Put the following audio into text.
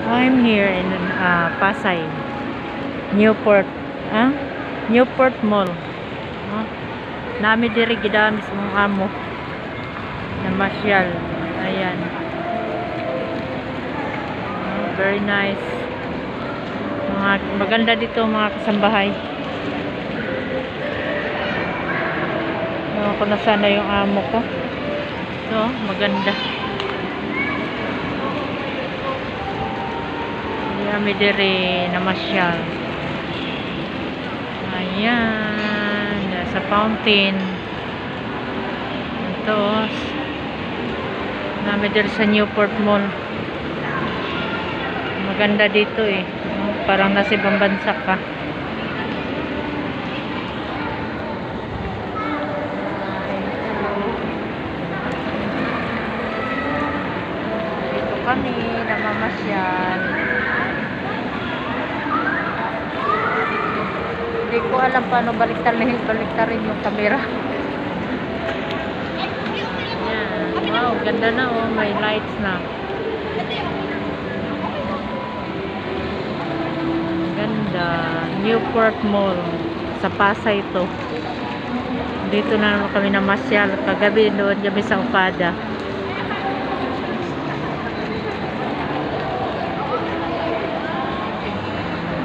I'm here in Pasay, Newport, Newport Mall. Nami diri gidami sa mga amo na masyal. Ayan. Very nice. Maganda dito mga kasambahay. Kung nasana yung amo ko. So, maganda. Kami diri na masyal. Ayan, sa fountain. Ito, kami diri sa Newport Mall. Maganda dito eh. Parang nasa ibang bansa ka. Dito kami namamasyal. Hindi ko alam paano baliktarin yung camera. Yan. Wow, ganda na oh. May lights na. Ganda. Newport Mall. Sa Pasay ito. Dito na naman kami namasyal. Kagabi doon kami sa Okada.